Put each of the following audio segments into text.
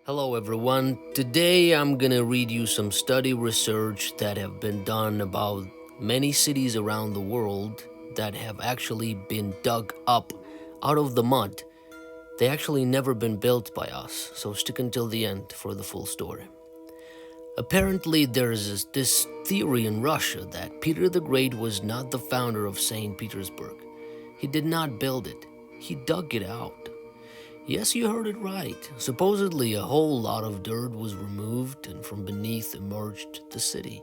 Hello everyone. Today I'm gonna read you some study research that have been done about many cities around the world that have actually been dug up out of the mud. They actually never been built by us, so stick until the end for the full story. Apparently there's this theory in Russia that Peter the Great was not the founder of St. Petersburg. He did not build it. He dug it out. Yes, you heard it right. Supposedly, a whole lot of dirt was removed and from beneath emerged the city.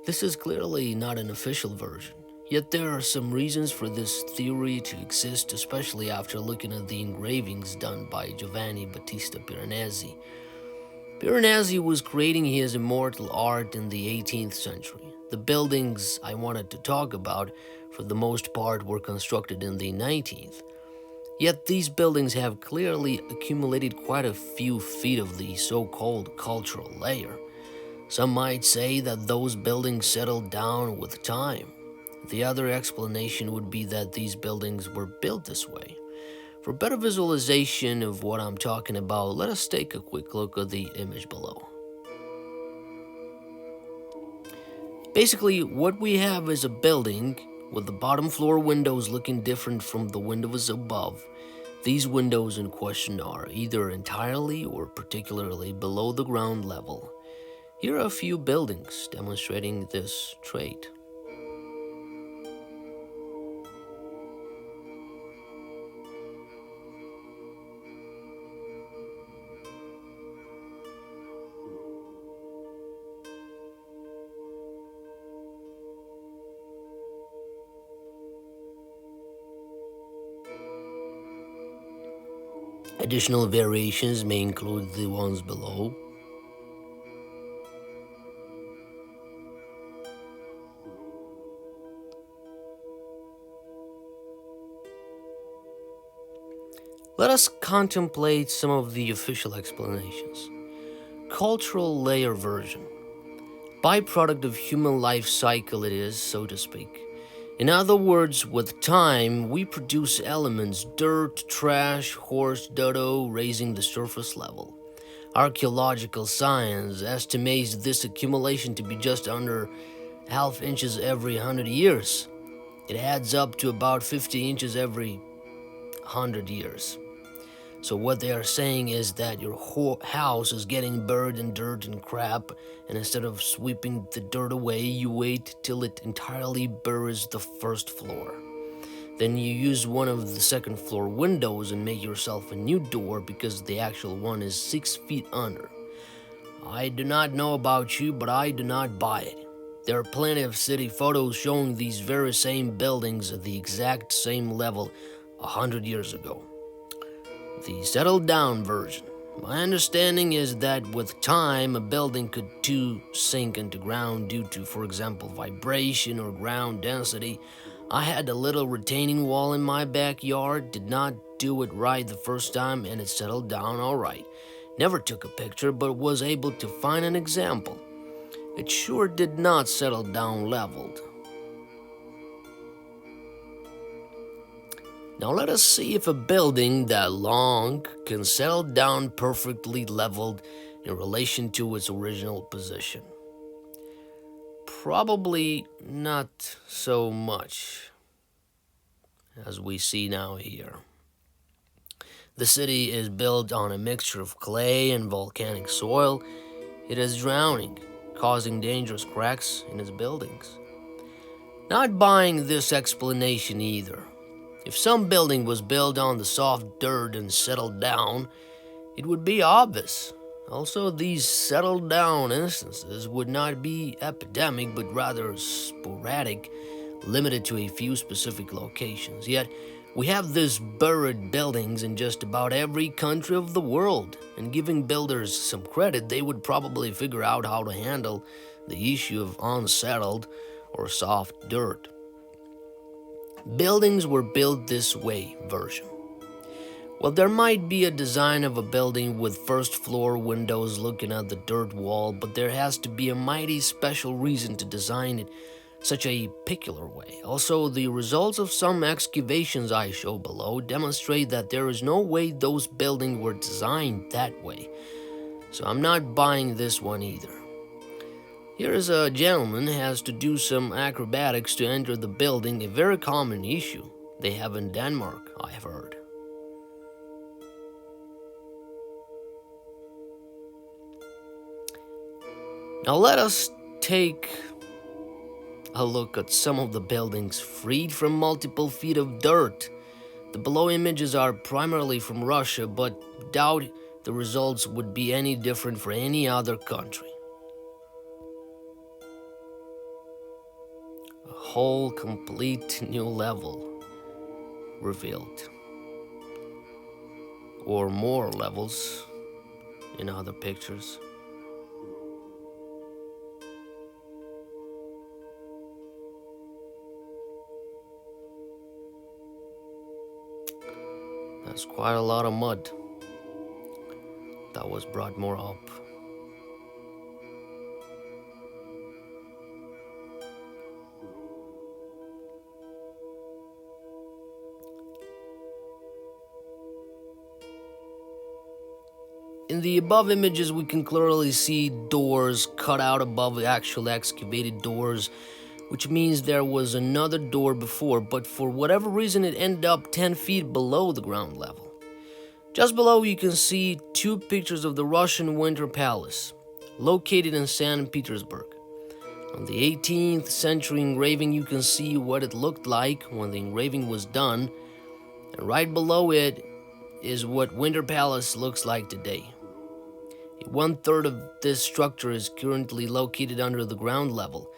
This is clearly not an official version. Yet there are some reasons for this theory to exist, especially after looking at the engravings done by Giovanni Battista Piranesi. Piranesi was creating his immortal art in the 18th century. The buildings I wanted to talk about, for the most part, were constructed in the 19th. Yet these buildings have clearly accumulated quite a few feet of the so-called cultural layer. Some might say that those buildings settled down with time. The other explanation would be that these buildings were built this way. For better visualization of what I'm talking about, let us take a quick look at the image below. Basically, what we have is a building with the bottom floor windows looking different from the windows above. These windows in question are either entirely or particularly below the ground level. Here are a few buildings demonstrating this trait. Additional variations may include the ones below. Let us contemplate some of the official explanations. Cultural layer version. Byproduct of human life cycle it is, so to speak. In other words, with time, we produce elements, dirt, trash, horse, dodo, raising the surface level. Archaeological science estimates this accumulation to be just under half inches every 100 years. It adds up to about 50 inches every 100 years. So what they are saying is that your whole house is getting buried in dirt and crap, and instead of sweeping the dirt away, you wait till it entirely buries the first floor. Then you use one of the second floor windows and make yourself a new door because the actual one is 6 feet under. I do not know about you, but I do not buy it. There are plenty of city photos showing these very same buildings at the exact same level 100 years ago. The settled down version. My understanding is that with time, a building could too sink into ground due to, for example, vibration or ground density. I had a little retaining wall in my backyard, did not do it right the first time, and it settled down all right. Never took a picture, but was able to find an example. It sure did not settle down leveled. Now let us see if a building that long can settle down perfectly leveled in relation to its original position. Probably not so much, as we see now here. The city is built on a mixture of clay and volcanic soil. It is drowning, causing dangerous cracks in its buildings. Not buying this explanation either. If some building was built on the soft dirt and settled down, it would be obvious. Also, these settled down instances would not be epidemic, but rather sporadic, limited to a few specific locations. Yet, we have these buried buildings in just about every country of the world, and giving builders some credit, they would probably figure out how to handle the issue of unsettled or soft dirt. Buildings were built this way version. Well, there might be a design of a building with first floor windows looking at the dirt wall, but there has to be a mighty special reason to design it such a peculiar way. Also, the results of some excavations I show below demonstrate that there is no way those buildings were designed that way. So I'm not buying this one either. Here is a gentleman has to do some acrobatics to enter the building, a very common issue they have in Denmark, I've heard. Now let us take a look at some of the buildings freed from multiple feet of dirt. The below images are primarily from Russia, but doubt the results would be any different for any other country. A whole complete new level revealed. Or more levels in other pictures. That's quite a lot of mud that was brought more up. In the above images, we can clearly see doors cut out above the actual excavated doors, which means there was another door before, but for whatever reason it ended up 10 feet below the ground level. Just below you can see two pictures of the Russian Winter Palace, located in St. Petersburg. On the 18th century engraving you can see what it looked like when the engraving was done, and right below it is what Winter Palace looks like today. 1/3 of this structure is currently located under the ground level.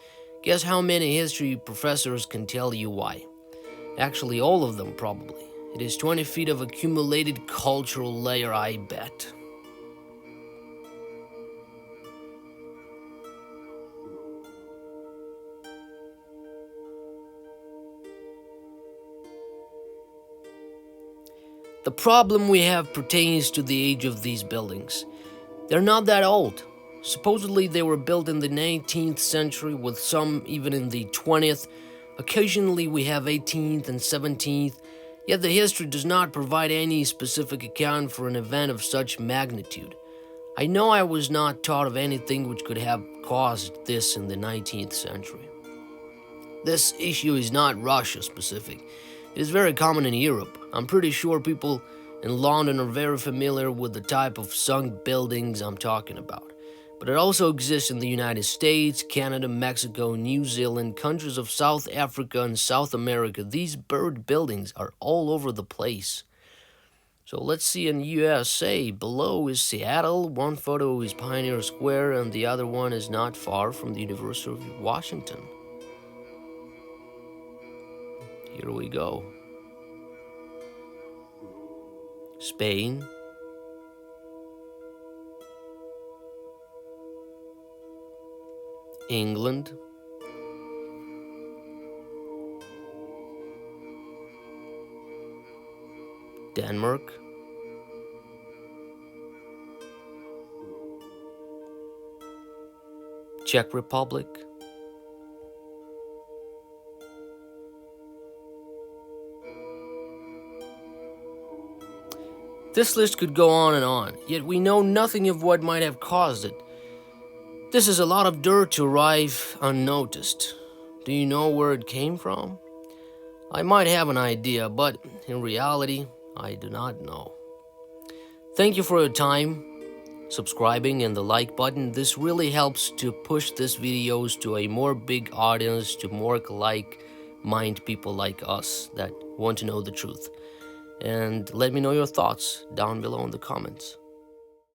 Guess how many history professors can tell you why? Actually, all of them probably. It is 20 feet of accumulated cultural layer, I bet. The problem we have pertains to the age of these buildings. They're not that old. Supposedly they were built in the 19th century, with some even in the 20th. Occasionally we have 18th and 17th, yet the history does not provide any specific account for an event of such magnitude. I know I was not taught of anything which could have caused this in the 19th century. This issue is not Russia specific. It is very common in Europe. I'm pretty sure people in London are very familiar with the type of sunk buildings I'm talking about. But it also exists in the United States, Canada, Mexico, New Zealand, countries of South Africa and South America. These bird buildings are all over the place. So let's see in USA. Below is Seattle, one photo is Pioneer Square, and the other one is not far from the University of Washington. Here we go. Spain. England. Denmark. Czech Republic. This list could go on, yet we know nothing of what might have caused it. This is a lot of dirt to arrive unnoticed. Do you know where it came from? I might have an idea, but in reality, I do not know. Thank you for your time, subscribing, and the like button. This really helps to push these videos to a more big audience, to more like-minded people like us that want to know the truth. And let me know your thoughts down below in the comments.